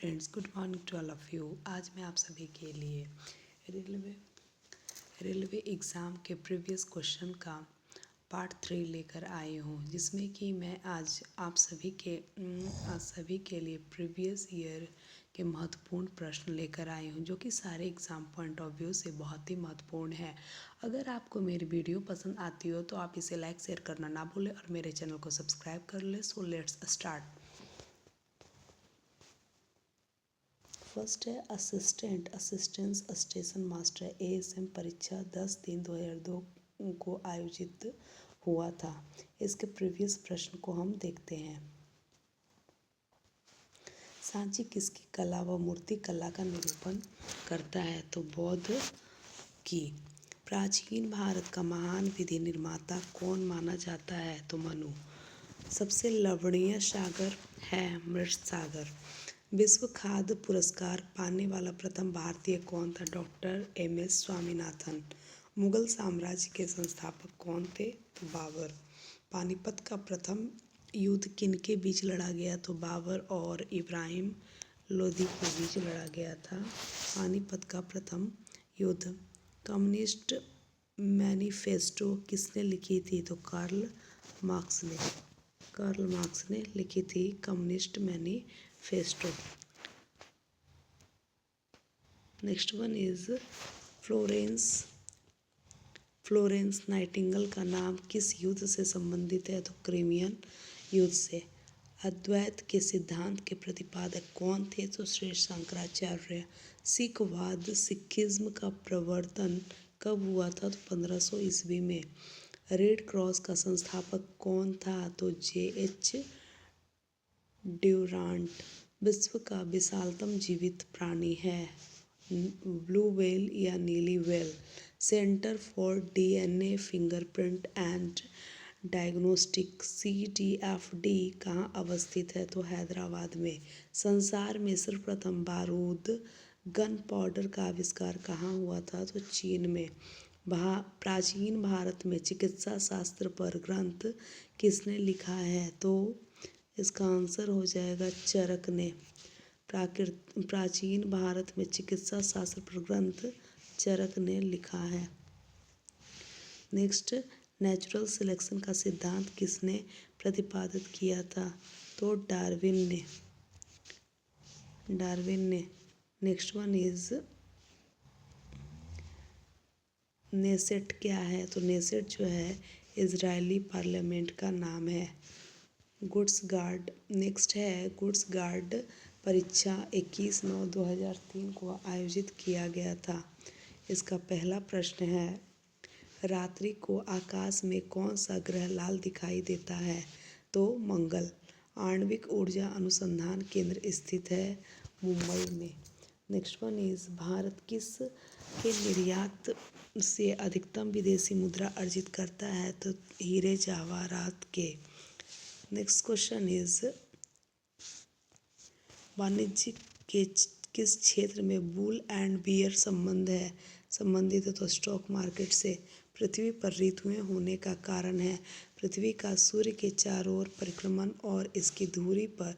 Friends, good morning to all of you. आज मैं आप सभी के लिए रेलवे एग्ज़ाम के प्रीवियस क्वेश्चन का पार्ट 3 लेकर आई हूँ, जिसमें कि मैं आज आप सभी के लिए प्रीवियस ईयर के महत्वपूर्ण प्रश्न लेकर आई हूँ, जो कि सारे एग्ज़ाम पॉइंट ऑफ व्यू से बहुत ही महत्वपूर्ण है। अगर आपको मेरी वीडियो पसंद आती हो तो आप इसे लाइक शेयर करना ना भूलें और मेरे चैनल को सब्सक्राइब कर लें। So let's start. फर्स्ट है असिस्टेंस स्टेशन मास्टर एएसएम परीक्षा 10/3/2002 को आयोजित हुआ था। इसके प्रीवियस प्रश्न को हम देखते हैं। सांची किसकी कला व मूर्ति कला का निरूपण करता है? तो बौद्ध की। प्राचीन भारत का महान विधि निर्माता कौन माना जाता है? तो मनु। सबसे लवणीय सागर है मृत सागर। विश्व खाद्य पुरस्कार पाने वाला प्रथम भारतीय कौन था? Doctor MS. स्वामीनाथन। मुगल साम्राज्य के संस्थापक कौन थे? तो बाबर। पानीपत का प्रथम युद्ध किनके बीच लड़ा गया? तो बाबर और इब्राहिम लोदी के बीच लड़ा गया था पानीपत का प्रथम युद्ध। कम्युनिस्ट मैनिफेस्टो किसने लिखी थी? तो कार्ल मार्क्स ने लिखी थी communist manifesto. Next one is Florence Nightingale का नाम किस युद्ध से संबंधित है? तो क्रिमियन युद्ध से। अद्वैत के सिद्धांत के प्रतिपादक कौन थे? तो श्री शंकराचार्य। सिखिज्म का प्रवर्तन कब हुआ था? तो 1500 ईस्वी में। रेड क्रॉस का संस्थापक कौन था? तो J.H. ड्यूरांट। विश्व का विशालतम जीवित प्राणी है ब्लू व्हेल या नीली whale. Centre for DNA fingerprint and diagnostic CTFD कहाँ अवस्थित है? तो हैदराबाद में। संसार में सर्वप्रथम बारूद गन पाउडर का आविष्कार कहाँ हुआ था? तो चीन में। प्राचीन भारत में चिकित्सा शास्त्र पर ग्रंथ किसने लिखा है? तो इसका आंसर हो जाएगा चरक ने। प्राचीन भारत में चिकित्सा शास्त्र पर ग्रंथ चरक ने लिखा है। नेक्स्ट, नेचुरल सिलेक्शन का सिद्धांत किसने प्रतिपादित किया था? तो डार्विन ने। नेक्स्ट वन इज नेसेट क्या है? तो नेसेट जो है इजरायली पार्लियामेंट का नाम है। Goods guard. नेक्स्ट है गुड्स गार्ड परीक्षा 21/9/2003 को आयोजित किया गया था। इसका पहला प्रश्न है, रात्रि को आकाश में कौन सा ग्रह लाल दिखाई देता है? तो मंगल। आणविक ऊर्जा अनुसंधान केंद्र स्थित है मुंबई में। नेक्स्ट वन इज भारत किस के निर्यात से अधिकतम विदेशी मुद्रा अर्जित करता है? तो हीरे जवाहरात के। नेक्स्ट क्वेश्चन इज वाणिज्य के किस क्षेत्र में बुल एंड बियर संबंधित है? तो स्टॉक मार्केट से। पृथ्वी पर ऋतुएं होने का कारण है पृथ्वी का सूर्य के चारों ओर परिक्रमण और इसकी धुरी पर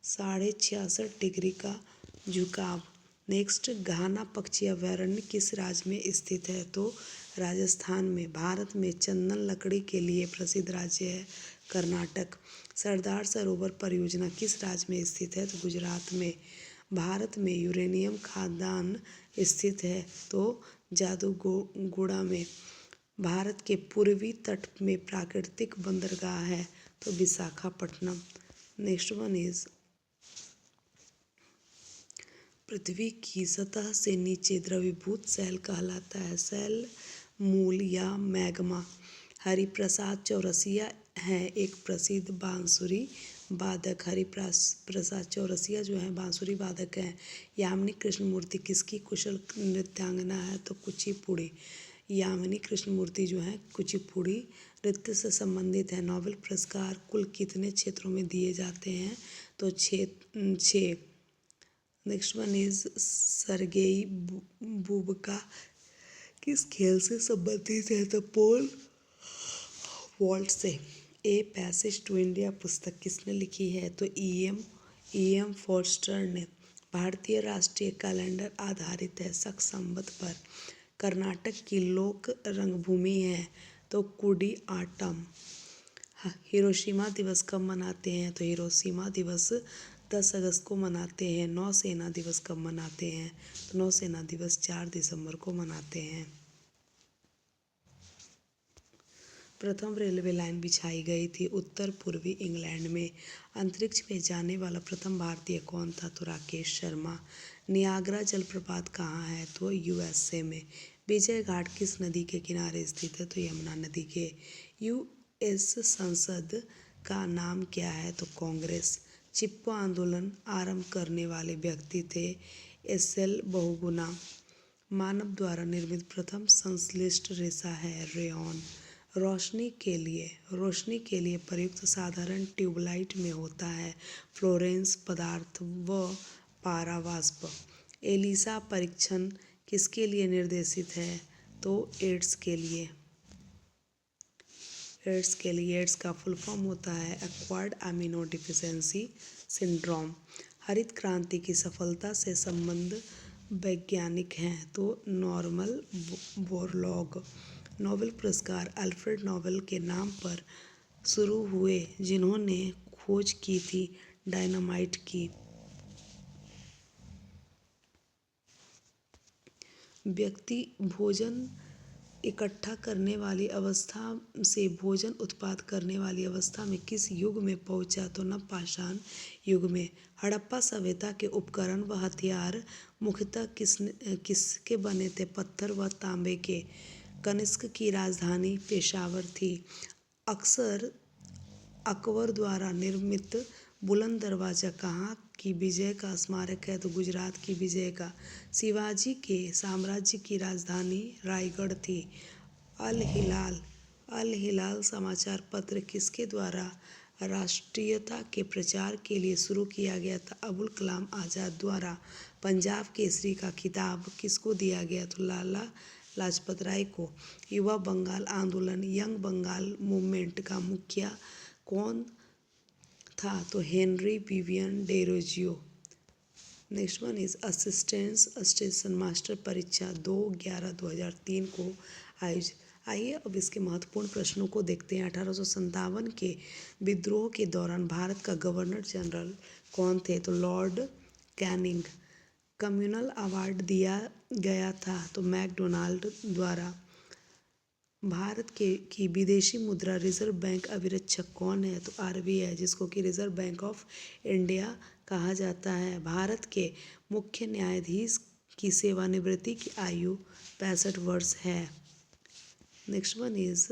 66.5 डिग्री का झुकाव। नेक्स्ट, घाना पक्षी अभयारण्य किस राज्य में स्थित है? तो राजस्थान में। भारत में चंदन लकड़ी के लिए प्रसिद्ध राज्य है कर्नाटक। सरदार सरोवर परियोजना किस राज्य में स्थित है? तो गुजरात में। भारत में यूरेनियम खदान स्थित है तो जादूगोड़ा में। भारत के पूर्वी तट में प्राकृतिक बंदरगाह है तो विशाखापट्टनम। नेक्स्ट वन इज पृथ्वी की सतह से नीचे द्रवीभूत शैल कहलाता है शैल मूल या मैग्मा। हरिप्रसाद चौरसिया हैं एक प्रसिद्ध बांसुरी वादक। हरिप्रसाद चौरसिया जो हैं बांसुरी वादक हैं। यामिनी कृष्णमूर्ति किसकी कुशल नृत्यांगना है? तो कुचिपुड़ी। यामिनी कृष्णमूर्ति जो हैं कुचिपुड़ी नृत्य से संबंधित है। नोबेल पुरस्कार कुल कितने क्षेत्रों में दिए जाते हैं? तो 6। Next one is Sergei Bubka किस खेल से संबंधित है? तो पोल वॉल्ट से। ए पैसेज टू इंडिया पुस्तक किसने लिखी है? तो E.M. फोर्स्टर ने। भारतीय राष्ट्रीय कैलेंडर आधारित है शक संवत पर। कर्नाटक की लोक रंगभूमि है तो कुडी आटम। हिरोशिमा दिवस कब मनाते हैं? तो हिरोशिमा दिवस 10 अगस्त को मनाते हैं। नौसेना दिवस कब मनाते हैं? तो नौसेना दिवस 4 दिसंबर को मनाते हैं। प्रथम रेलवे लाइन बिछाई गई थी उत्तर पूर्वी इंग्लैंड में। अंतरिक्ष में जाने वाला प्रथम भारतीय कौन था? तो राकेश शर्मा। नियाग्रा जलप्रपात कहाँ है? तो यूएसए में। विजय घाट किस नदी के किनारे स्थित है? तो यमुना नदी के। यूएस संसद का नाम क्या है? तो कांग्रेस। चिप्को आंदोलन आरंभ करने वाले व्यक्ति थे एसएल बहुगुणा। मानव द्वारा निर्मित प्रथम संश्लिष्ट रेशा है रेयॉन। रोशनी के लिए प्रयुक्त साधारण ट्यूबलाइट में होता है फ्लोरेंस पदार्थ व पारावाष्प। एलिसा परीक्षण किसके लिए निर्देशित है? तो एड्स के लिए। एड्स का फुल फॉर्म होता है एक्वायर्ड अमीनो डिफिशियंसी सिंड्रोम। हरित क्रांति की सफलता से संबंध वैज्ञानिक हैं तो नॉर्मन बोरलॉग। नोबेल पुरस्कार अल्फ्रेड नोबेल के नाम पर शुरू हुए जिन्होंने खोज की थी डायनामाइट की। व्यक्ति भोजन इकट्ठा करने वाली अवस्था से भोजन उत्पाद करने वाली अवस्था में किस युग में पहुंचा? तो नवपाषाण युग में। हड़प्पा सभ्यता के उपकरण व हथियार मुख्यतः किसके बने थे? पत्थर व तांबे के। कनिष्क की राजधानी पेशावर थी। अकबर द्वारा निर्मित बुलंद दरवाजा कहाँ की विजय का स्मारक है? तो गुजरात की विजय का। शिवाजी के साम्राज्य की राजधानी रायगढ़ थी। अल हिलाल समाचार पत्र किसके द्वारा राष्ट्रीयता के प्रचार के लिए शुरू किया गया था? अबुल कलाम आज़ाद द्वारा। पंजाब केसरी का खिताब किसको दिया गया? तो लाला लाजपत राय को। युवा बंगाल आंदोलन यंग बंगाल मूवमेंट का मुखिया कौन था? तो Henry Vivian Derozio. Next one is assistant station master परीक्षा 2/11/2003 को आयोजित। आइए अब इसके महत्वपूर्ण प्रश्नों को देखते हैं। 1857 के विद्रोह के दौरान भारत का गवर्नर जनरल कौन थे? तो लॉर्ड कैनिंग। कम्युनल अवार्ड दिया गया था तो मैकडोनाल्ड द्वारा। भारत की विदेशी मुद्रा रिजर्व बैंक अभिरक्षक कौन है? तो आरबीआई, जिसको कि रिजर्व बैंक ऑफ इंडिया कहा जाता है। भारत के मुख्य न्यायाधीश की सेवानिवृत्ति की आयु 65 वर्ष है। नेक्स्ट वन इज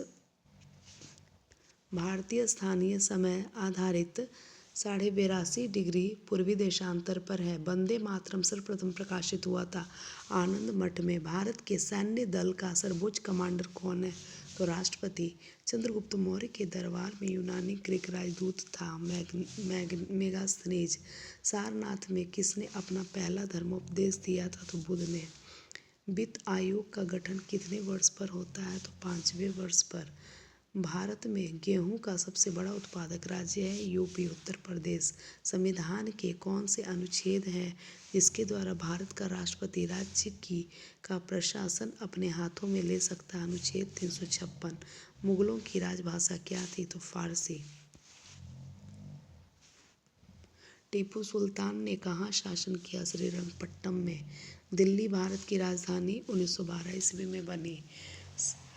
भारतीय स्थानीय समय आधारित 82.5 डिग्री पूर्वी देशांतर पर है। वंदे मातरम सर्वप्रथम प्रकाशित हुआ था आनंद मठ में। भारत के सैन्य दल का सर्वोच्च कमांडर कौन है? तो राष्ट्रपति। चंद्रगुप्त मौर्य के दरबार में यूनानी ग्रीक राजदूत था मेगास्थनीज। सारनाथ में किसने अपना पहला धर्मोपदेश दिया था? तो बुद्ध ने। वित्त आयोग का गठन कितने वर्ष पर होता है? तो 5वें वर्ष पर। भारत में गेहूं का सबसे बड़ा उत्पादक राज्य है यूपी उत्तर प्रदेश। संविधान के कौन से अनुच्छेद हैं जिसके द्वारा भारत का राष्ट्रपति राज्य का प्रशासन अपने हाथों में ले सकता है? अनुच्छेद 356। मुगलों की राजभाषा क्या थी? तो फारसी। टीपू सुल्तान ने कहाँ शासन किया? श्रीरंगपट्टनम में। दिल्ली भारत की राजधानी 1912 ईस्वी में बनी।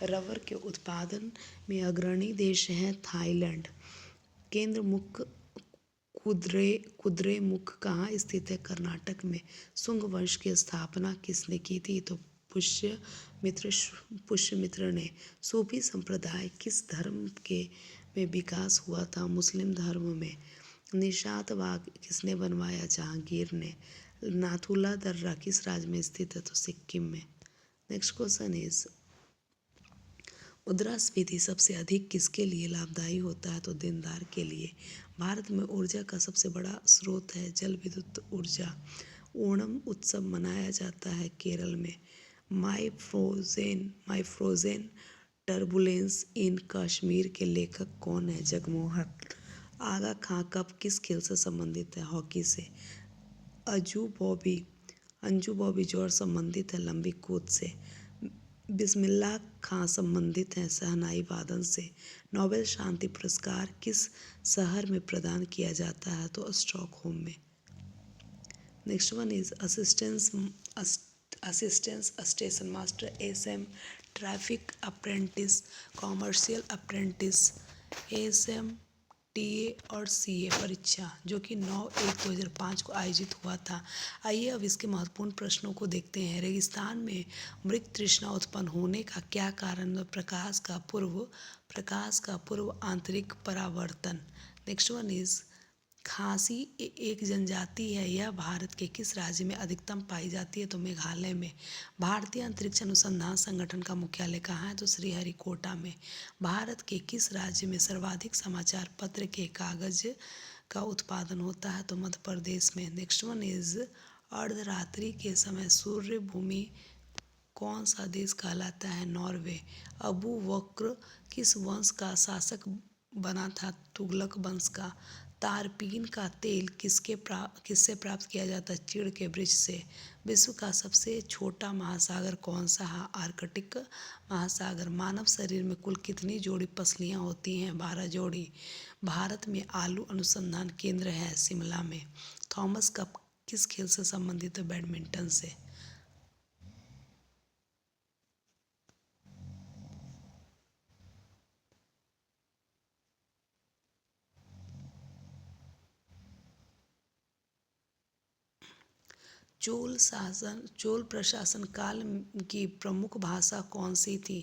रबर के उत्पादन में अग्रणी देश है थाईलैंड। केंद्र मुख कुद्रेमुख कहाँ स्थित है? कर्नाटक में। शुंग वंश की स्थापना किसने की थी? तो पुष्यमित्र ने। सूफी संप्रदाय किस धर्म के में विकास हुआ था? मुस्लिम धर्म में। निशात बाग किसने बनवाया? जहांगीर ने। नाथुला दर्रा किस राज्य में स्थित है? तो सिक्किम में। नेक्स्ट क्वेश्चन इज मुद्रास्फीति सबसे अधिक किसके लिए लाभदायी होता है? तो देनदार के लिए। भारत में ऊर्जा का सबसे बड़ा स्रोत है जल विद्युत ऊर्जा। ओणम उत्सव मनाया जाता है केरल में। माई फ्रोजेन टर्बुलेंस इन कश्मीर के लेखक कौन है? जगमोहन। आगा खां कप किस खेल से संबंधित है? हॉकी से। अंजू बॉबी जॉर्ज संबंधित है लंबी कूद से। बिस्मिल्लाह खां संबंधित हैं शहनाई वादन से। नोबेल शांति पुरस्कार किस शहर में प्रदान किया जाता है? तो स्टॉकहोम में। Next one is assistance station master, SM, traffic apprentice, commercial apprentice, SM, TA और सीए परीक्षा जो कि 9/1/2005 को आयोजित हुआ था। आइए अब इसके महत्वपूर्ण प्रश्नों को देखते हैं। रेगिस्तान में मृग तृष्णा उत्पन्न होने का क्या कारण है? प्रकाश का पूर्व आंतरिक परावर्तन। नेक्स्ट वन इज खांसी एक जनजाति है, यह भारत के किस राज्य में अधिकतम पाई जाती है? तो मेघालय में। भारतीय अंतरिक्ष अनुसंधान संगठन का मुख्यालय कहाँ है? तो श्रीहरिकोटा में। भारत के किस राज्य में सर्वाधिक समाचार पत्र के कागज का उत्पादन होता है? तो मध्य प्रदेश में। नेक्स्ट वन इज अर्धरात्रि के समय सूर्य भूमि कौन सा देश कहलाता है? नॉर्वे। अबू बकर किस वंश का शासक बना था? तुगलक वंश का। तारपीन का तेल किससे प्राप्त किया जाता है? चीड़ के वृक्ष से। विश्व का सबसे छोटा महासागर कौन सा है? आर्कटिक महासागर। मानव शरीर में कुल कितनी जोड़ी पसलियां होती हैं? 12 जोड़ी। भारत में आलू अनुसंधान केंद्र है शिमला में। थॉमस कप किस खेल से संबंधित है? बैडमिंटन से। चोल प्रशासन काल की प्रमुख भाषा कौन सी थी?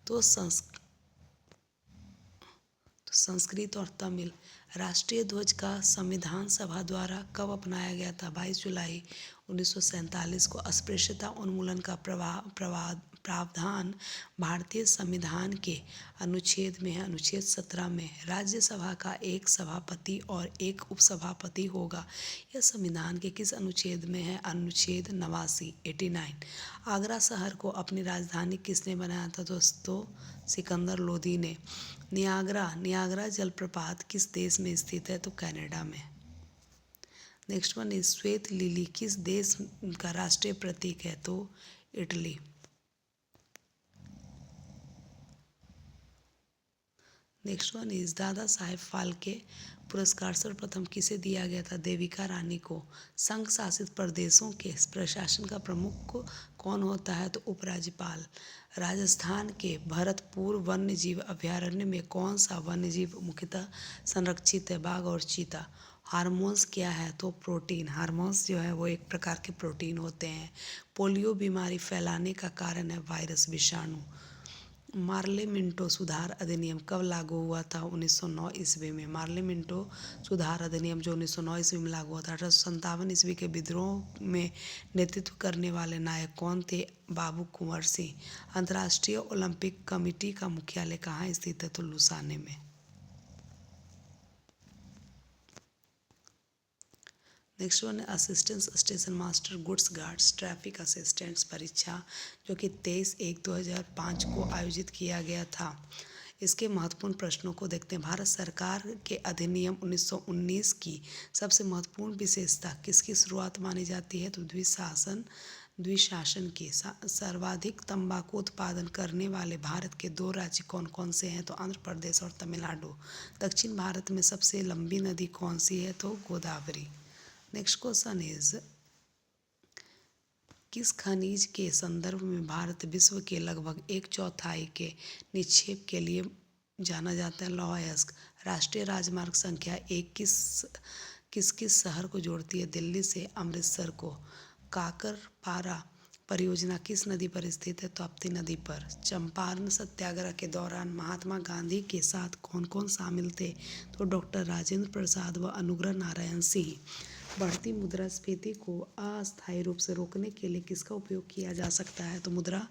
तो संस्कृत और तमिल। राष्ट्रीय ध्वज का संविधान सभा द्वारा कब अपनाया गया था? 22 जुलाई 1947 को। अस्पृश्यता उन्मूलन का प्रावधान भारतीय संविधान के अनुच्छेद में है, अनुच्छेद 17 में। राज्यसभा का एक सभापति और एक उपसभापति होगा, यह संविधान के किस अनुच्छेद में है? अनुच्छेद 89। आगरा शहर को अपनी राजधानी किसने बनाया था? दोस्तों सिकंदर लोदी ने। नियाग्रा जलप्रपात किस देश में स्थित है? तो कनाडा में। नेक्स्ट वन इज श्वेत लिली किस देश का राष्ट्रीय प्रतीक है? तो Italy. Next one is Dada Saheb Phalke पुरस्कार सर्वप्रथम किसे दिया गया था? देविका रानी को। संघ शासित प्रदेशों के प्रशासन का प्रमुख कौन होता है? तो उपराज्यपाल। राजस्थान के भरतपुर वन्य जीव अभयारण्य में कौन सा वन्य जीव मुख्यतः संरक्षित है? बाघ और चीता। हार्मोन्स क्या है? तो प्रोटीन। हार्मोन्स जो है वो एक प्रकार के प्रोटीन होते हैं। पोलियो बीमारी फैलाने का कारण है वायरस, विषाणु। मार्ले मिंटो सुधार अधिनियम कब लागू हुआ था? 1909 ईस्वी में। मार्ले मिंटो सुधार अधिनियम जो 1909 ईस्वी में लागू हुआ था। 1857 ईस्वी के विद्रोह में नेतृत्व करने वाले नायक कौन थे? बाबू कुंवर सिंह। अंतर्राष्ट्रीय ओलंपिक कमेटी का मुख्यालय कहाँ स्थित है? तो लुसाने में। नेक्स्ट वन है assistant station master, goods guards, traffic assistants परीक्षा जो कि 23/1/2005 को आयोजित किया गया था। इसके महत्वपूर्ण प्रश्नों को देखते हैं। भारत सरकार के अधिनियम 1919 की सबसे महत्वपूर्ण विशेषता किसकी शुरुआत मानी जाती है? तो द्विशासन की। सर्वाधिक तंबाकू उत्पादन करने वाले भारत के 2 राज्य कौन कौन से हैं? तो आंध्र प्रदेश और तमिलनाडु। दक्षिण भारत में सबसे लंबी नदी कौन सी है? तो गोदावरी। नेक्स्ट क्वेश्चन इज किस खनिज के संदर्भ में भारत विश्व के लगभग 1/4 के निक्षेप के लिए जाना जाता है? लौह अयस्क। राष्ट्रीय राजमार्ग संख्या 1 किस किस शहर को जोड़ती है? दिल्ली से अमृतसर को। काकरपारा परियोजना किस नदी पर स्थित है? ताप्ती नदी पर। चंपारण सत्याग्रह के दौरान महात्मा गांधी के साथ कौन कौन शामिल थे? तो डॉक्टर राजेंद्र प्रसाद व अनुग्रह नारायण सिंह। बढ़ती मुद्रास्फीति को अस्थायी रूप से रोकने के लिए किसका उपयोग किया जा सकता है? तो मुद्रा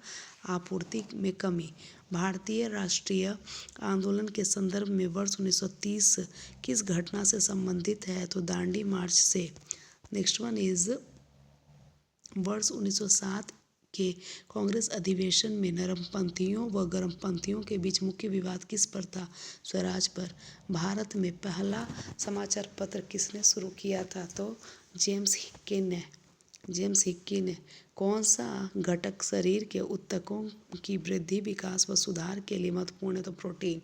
आपूर्ति में कमी। भारतीय राष्ट्रीय आंदोलन के संदर्भ में वर्ष 1930 किस घटना से संबंधित है? तो दांडी मार्च से। नेक्स्ट वन इज वर्ष 1907 के कांग्रेस अधिवेशन में नरमपंथियों व गर्मपंथियों के बीच मुख्य विवाद किस पर था? स्वराज पर। भारत में पहला समाचार पत्र किसने शुरू किया था? तो जेम्स हिक्की ने। कौन सा घटक शरीर के ऊतकों की वृद्धि, विकास व सुधार के लिए महत्वपूर्ण है? तो प्रोटीन।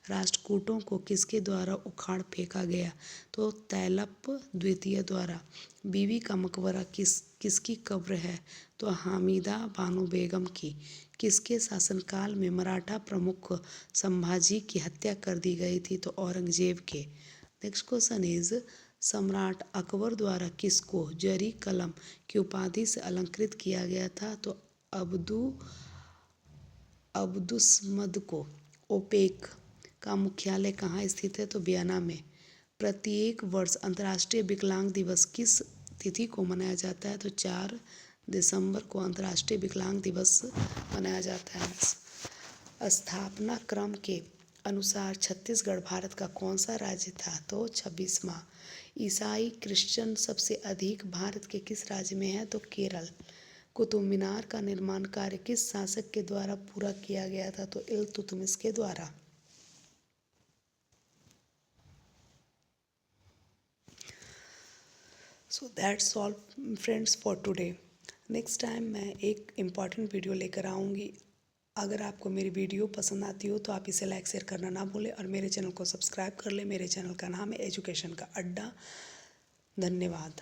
राष्ट्रकूटों को किसके द्वारा उखाड़ फेंका गया? तो तैलप द्वितीय द्वारा। बीवी का मकबरा किसकी कब्र है? तो हामिदा बानो बेगम की। किसके शासनकाल में मराठा प्रमुख संभाजी की हत्या कर दी गई थी? तो औरंगजेब के। नेक्स्ट क्वेश्चन इज सम्राट अकबर द्वारा किसको जरी कलम की उपाधि से अलंकृत किया गया था? तो अब्दुस्मद को। ओपेक का मुख्यालय कहाँ स्थित है? तो वियना में। प्रत्येक वर्ष अंतर्राष्ट्रीय विकलांग दिवस किस तिथि को मनाया जाता है? तो 4 दिसंबर को अंतर्राष्ट्रीय विकलांग दिवस मनाया जाता है। स्थापना क्रम के अनुसार छत्तीसगढ़ भारत का कौन सा राज्य था? तो 26वां। ईसाई क्रिश्चियन सबसे अधिक भारत के किस राज्य में है? तो केरल। कुतुब मीनार का निर्माण कार्य किस शासक के द्वारा पूरा किया गया था? तो इल्तुतमिश के द्वारा। So that's all friends for today. Next time मैं एक इम्पॉर्टेंट वीडियो लेकर आऊँगी। अगर आपको मेरी वीडियो पसंद आती हो तो आप इसे लाइक शेयर करना ना भूलें और मेरे चैनल को सब्सक्राइब कर लें। मेरे चैनल का नाम है एजुकेशन का अड्डा। धन्यवाद।